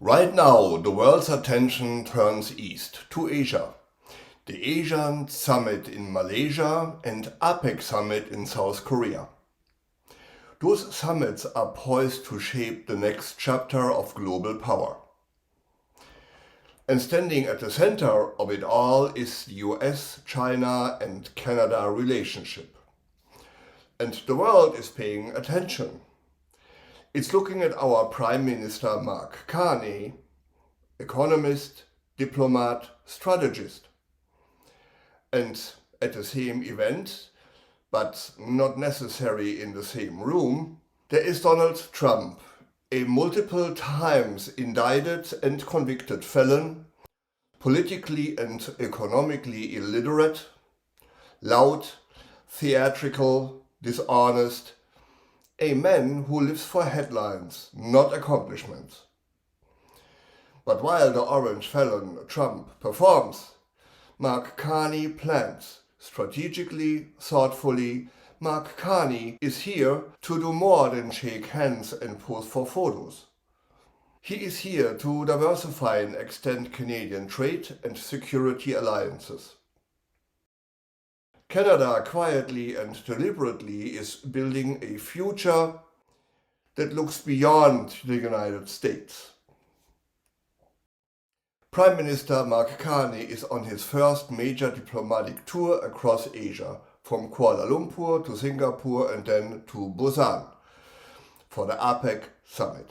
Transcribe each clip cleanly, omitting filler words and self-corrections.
Right now, the world's attention turns east to Asia. The ASEAN summit in Malaysia and APEC summit in South Korea. Those summits are poised to shape the next chapter of global power. And standing at the center of it all is the US, China and Canada relationship. And the world is paying attention. It's looking at our Prime Minister Mark Carney, Economist, Diplomat, Strategist. And at the same event, but not necessarily in the same room, there is Donald Trump, a multiple times indicted and convicted felon, politically and economically illiterate, loud, theatrical, dishonest, a man who lives for headlines, not accomplishments. But while the orange felon Trump performs, Mark Carney plans. Strategically, thoughtfully, Mark Carney is here to do more than shake hands and pose for photos. He is here to diversify and extend Canadian trade and security alliances. Canada quietly and deliberately is building a future that looks beyond the United States. Prime Minister Mark Carney is on his first major diplomatic tour across Asia, from Kuala Lumpur to Singapore and then to Busan for the APEC summit.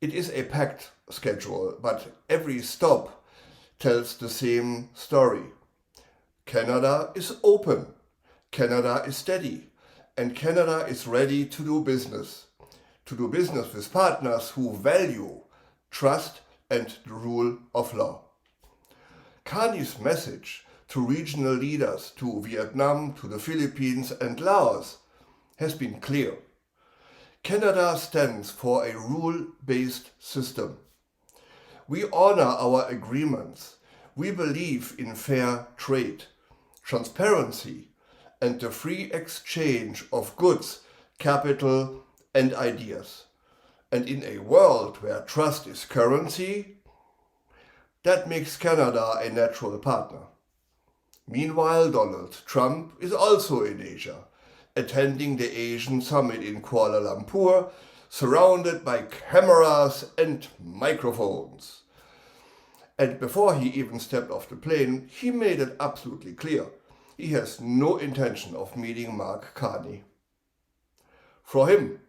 It is a packed schedule, but every stop tells the same story. Canada is open, Canada is steady, and Canada is ready to do business with partners who value trust and the rule of law. Carney's message to regional leaders, to Vietnam, to the Philippines and Laos has been clear. Canada stands for a rule-based system. We honor our agreements. We believe in fair trade, transparency, and the free exchange of goods, capital, and ideas. And in a world where trust is currency, that makes Canada a natural partner. Meanwhile, Donald Trump is also in Asia, attending the Asian summit in Kuala Lumpur, surrounded by cameras and microphones. And before he even stepped off the plane, he made it absolutely clear he has no intention of meeting Mark Carney. For him,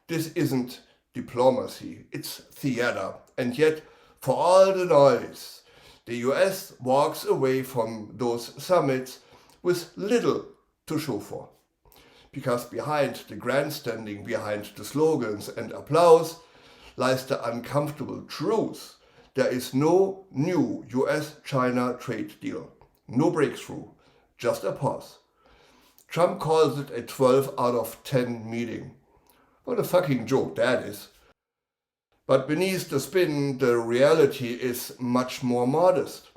this isn't diplomacy, it's theater. And yet, for all the noise, the US walks away from those summits with little to show for. Because behind the grandstanding, behind the slogans and applause, lies the uncomfortable truth. There is no new US-China trade deal. No breakthrough, just a pause. Trump calls it a 12 out of 10 meeting. What a fucking joke that is. But beneath the spin, the reality is much more modest.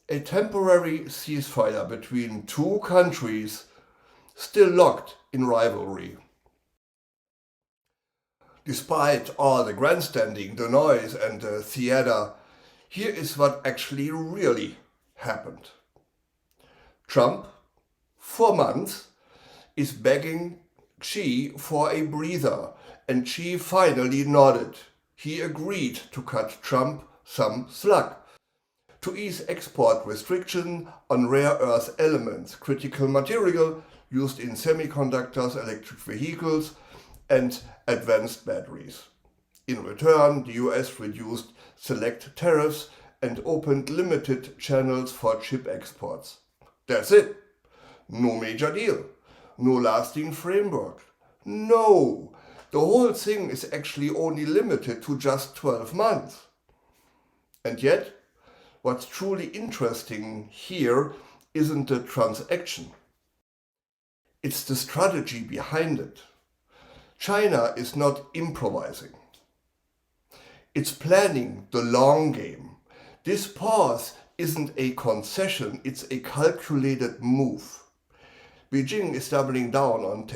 A temporary ceasefire between two countries still locked in rivalry. Despite all the grandstanding, the noise and the theater, here is what actually really happened. Trump, for months, is begging Xi for a breather, and Xi finally nodded. He agreed to cut Trump some slack, to ease export restriction on rare earth elements, critical material used in semiconductors, electric vehicles, and advanced batteries. In return, the US reduced select tariffs and opened limited channels for chip exports. That's it. No major deal. No lasting framework. No. The whole thing is actually only limited to just 12 months. And yet, what's truly interesting here isn't the transaction. It's the strategy behind it. China is not improvising. It's planning the long game. This pause isn't a concession, it's a calculated move. Beijing is doubling down on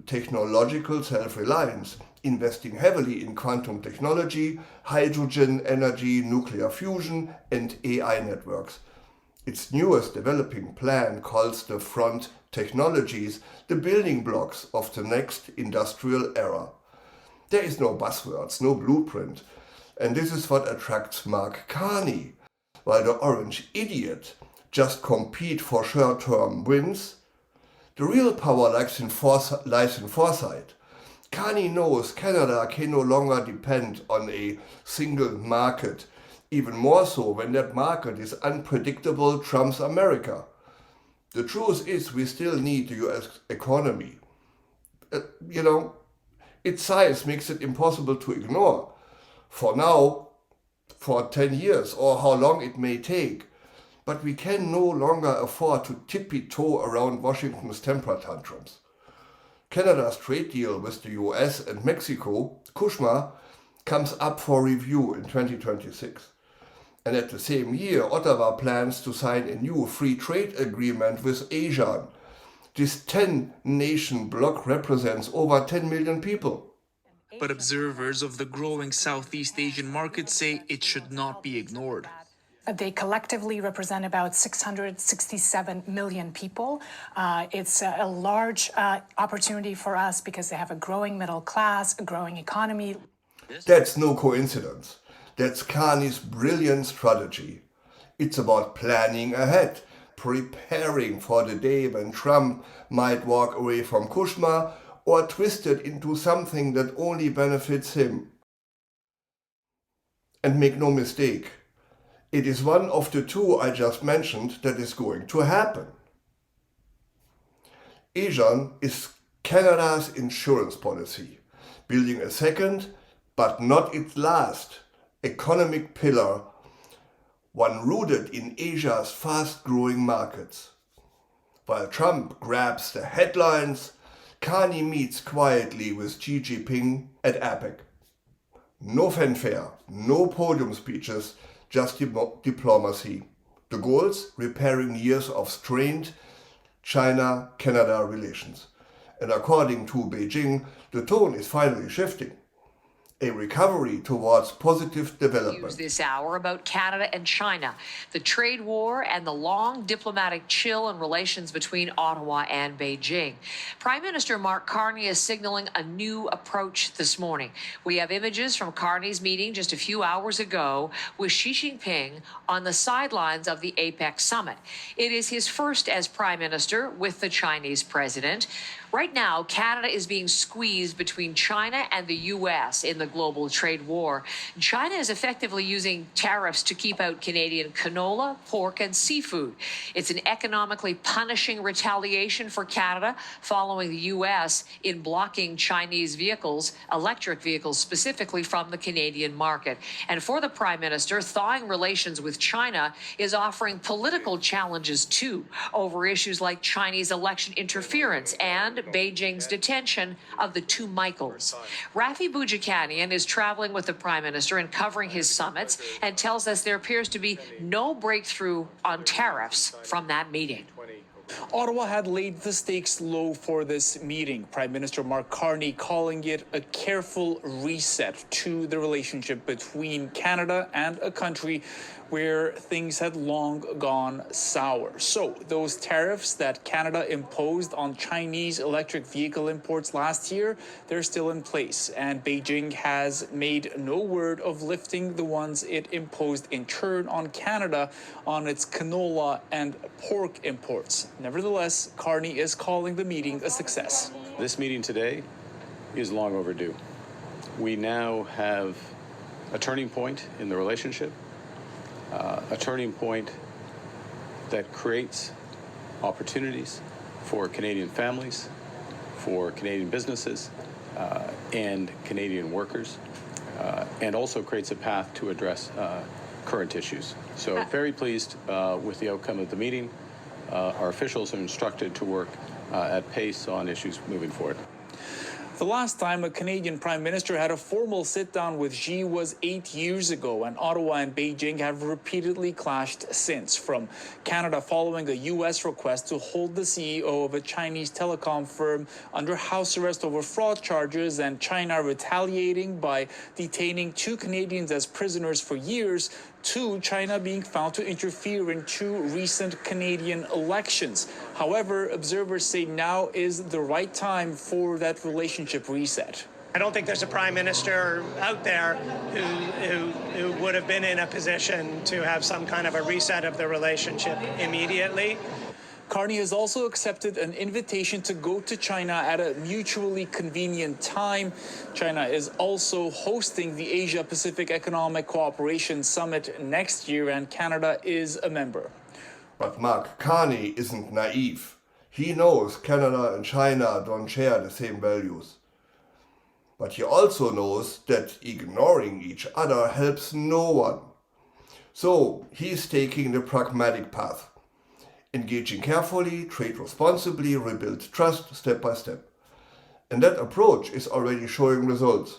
technological self-reliance, investing heavily in quantum technology, hydrogen energy, nuclear fusion, and AI networks. Its newest developing plan calls the front technologies the building blocks of the next industrial era. There is no buzzwords, no blueprint, and this is what attracts Mark Carney. While the orange idiot just compete for short-term wins, the real power lies in foresight. Carney knows Canada can no longer depend on a single market, even more so when that market is unpredictable Trump's America. The truth is we still need the US economy. Its size makes it impossible to ignore. For now, for 10 years or how long it may take. But we can no longer afford to tippy-toe around Washington's temper tantrums. Canada's trade deal with the US and Mexico, CUSMA, comes up for review in 2026. And at the same year, Ottawa plans to sign a new free trade agreement with ASEAN. This 10-nation bloc represents over 10 million people. But observers of the growing Southeast Asian market say it should not be ignored. They collectively represent about 667 million people. It's a large opportunity for us because they have a growing middle class, a growing economy. That's no coincidence. That's Carney's brilliant strategy. It's about planning ahead, preparing for the day when Trump might walk away from CUSMA or twist it into something that only benefits him. And make no mistake, it is one of the two I just mentioned that is going to happen. ASEAN is Canada's insurance policy, building a second, but not its last, economic pillar, one rooted in Asia's fast-growing markets. While Trump grabs the headlines, Carney meets quietly with Xi Jinping at APEC. No fanfare, no podium speeches, just diplomacy. The goals? Repairing years of strained China-Canada relations. And according to Beijing, the tone is finally shifting. A recovery towards positive development. This hour about Canada and China, the trade war and the long diplomatic chill in relations between Ottawa and Beijing. Prime Minister Mark Carney is signaling a new approach this morning. We have images from Carney's meeting just a few hours ago with Xi Jinping on the sidelines of the APEC summit. It is his first as Prime Minister with the Chinese president. Right now, Canada is being squeezed between China and the U.S. in the global trade war. China is effectively using tariffs to keep out Canadian canola, pork, and seafood. It's an economically punishing retaliation for Canada following the U.S. in blocking Chinese vehicles, electric vehicles specifically, from the Canadian market. And for the Prime Minister, thawing relations with China is offering political challenges too, over issues like Chinese election interference and Beijing's detention of the two Michaels. Rafi Boudjikanian is traveling with the Prime Minister and covering his summits and tells us there appears to be no breakthrough on tariffs from that meeting. Ottawa had laid the stakes low for this meeting. Prime Minister Mark Carney calling it a careful reset to the relationship between Canada and a country where things had long gone sour. So those tariffs that Canada imposed on Chinese electric vehicle imports last year, they're still in place. And Beijing has made no word of lifting the ones it imposed in turn on Canada on its canola and pork imports. Nevertheless, Carney is calling the meeting a success. This meeting today is long overdue. We now have a turning point in the relationship. A turning point that creates opportunities for Canadian families, for Canadian businesses, and Canadian workers, and also creates a path to address current issues. So very pleased with the outcome of the meeting. Our officials are instructed to work at pace on issues moving forward. The last time a Canadian Prime Minister had a formal sit-down with Xi was 8 years ago, and Ottawa and Beijing have repeatedly clashed since, from Canada following a U.S. request to hold the CEO of a Chinese telecom firm under house arrest over fraud charges, and China retaliating by detaining 2 Canadians as prisoners for years, to China being found to interfere in 2 recent Canadian elections. However, observers say now is the right time for that relationship reset. I don't think there's a prime minister out there who would have been in a position to have some kind of a reset of the relationship immediately. Carney has also accepted an invitation to go to China at a mutually convenient time. China is also hosting the Asia-Pacific Economic Cooperation Summit next year, and Canada is a member. But Mark Carney isn't naive. He knows Canada and China don't share the same values. But he also knows that ignoring each other helps no one. So he's taking the pragmatic path. Engaging carefully, trade responsibly, rebuild trust step by step. And that approach is already showing results.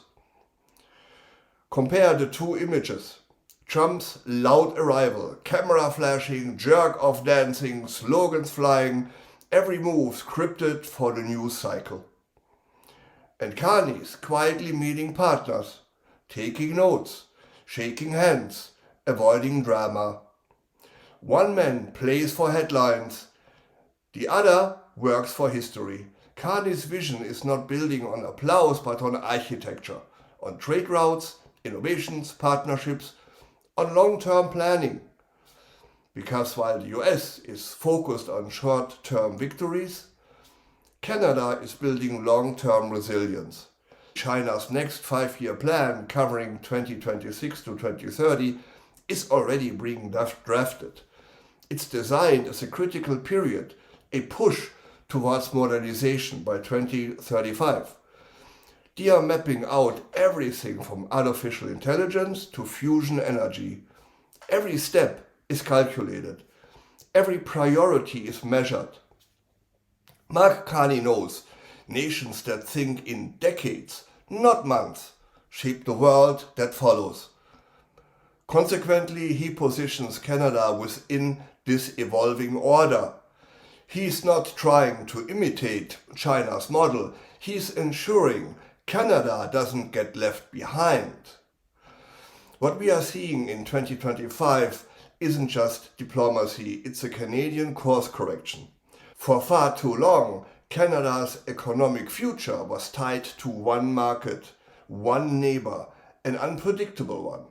Compare the 2 images. Trump's loud arrival, camera flashing, jerk-off dancing, slogans flying, every move scripted for the news cycle. And Carney's quietly meeting partners, taking notes, shaking hands, avoiding drama. One man plays for headlines, the other works for history. Carney's vision is not building on applause but on architecture, on trade routes, innovations, partnerships, on long-term planning. Because while the US is focused on short-term victories, Canada is building long-term resilience. China's next 5-year plan, covering 2026 to 2030, is already being drafted. It's designed as a critical period, a push towards modernization by 2035. They are mapping out everything from artificial intelligence to fusion energy. Every step is calculated. Every priority is measured. Mark Carney knows nations that think in decades, not months, shape the world that follows. Consequently, he positions Canada within this evolving order. He's not trying to imitate China's model. He's ensuring Canada doesn't get left behind. What we are seeing in 2025 isn't just diplomacy, it's a Canadian course correction. For far too long, Canada's economic future was tied to one market, one neighbor, an unpredictable one.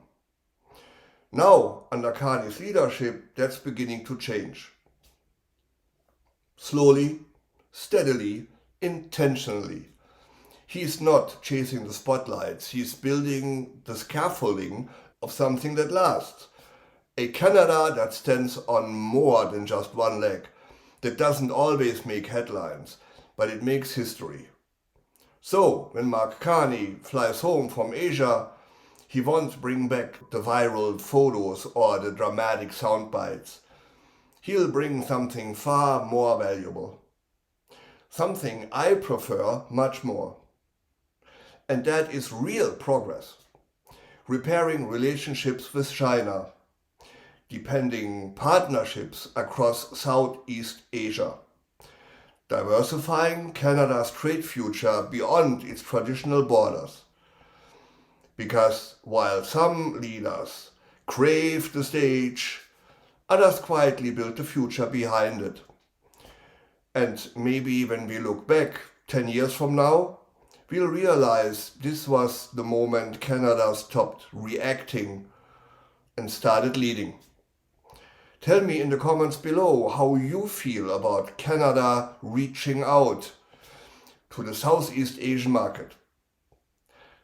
Now, under Carney's leadership, that's beginning to change. Slowly, steadily, intentionally. He's not chasing the spotlights, he's building the scaffolding of something that lasts. A Canada that stands on more than just one leg, that doesn't always make headlines, but it makes history. So, when Mark Carney flies home from Asia, he won't bring back the viral photos or the dramatic sound bites. He'll bring something far more valuable. Something I prefer much more. And that is real progress. Repairing relationships with China. Deepening partnerships across Southeast Asia. Diversifying Canada's trade future beyond its traditional borders. Because while some leaders crave the stage, others quietly build the future behind it. And maybe when we look back 10 years from now, we'll realize this was the moment Canada stopped reacting and started leading. Tell me in the comments below how you feel about Canada reaching out to the Southeast Asian market.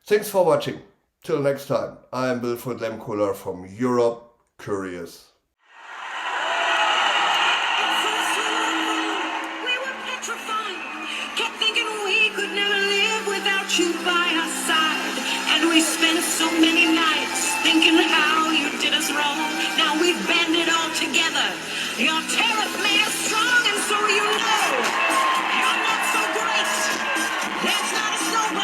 Thanks for watching. Till next time, I am Wilfried Lemkohler from Europe Curious. We were petrified, kept thinking we could never live without you by our side. And we spent so many nights thinking how you did us wrong. Now we've banded all together. Your tariff made us strong, and so you know you're not so great. There's not a snowball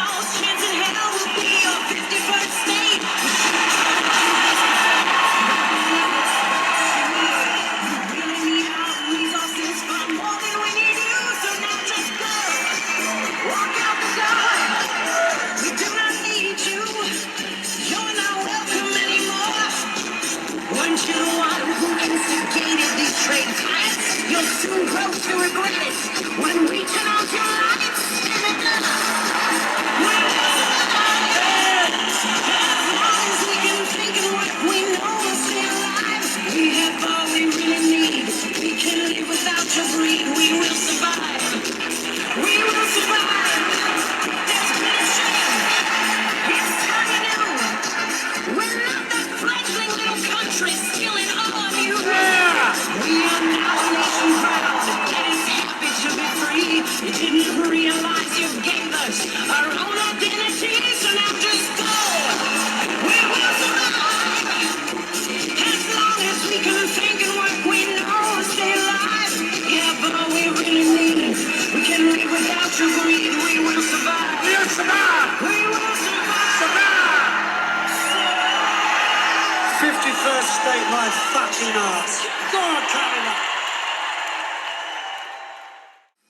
trade times, you'll soon grow to regret it. When we turn off your lights, stand it up. We'll survive. As long as we can think and what we know and stay alive, we have all we really need. We can live without your greed. We will survive. We will survive. There's been a change. It's time anew. We're not that fledgling little country stealing all of you. We are now a nation proud that is happy to be free. You didn't realize you gave us our own identity, so now just go. We will survive. As long as we can think and work, we know and stay alive. Yeah, but all we really need, we can live without your greed. We will survive. We will survive. We will survive. 51st state my fucking ass. Go on, Canola.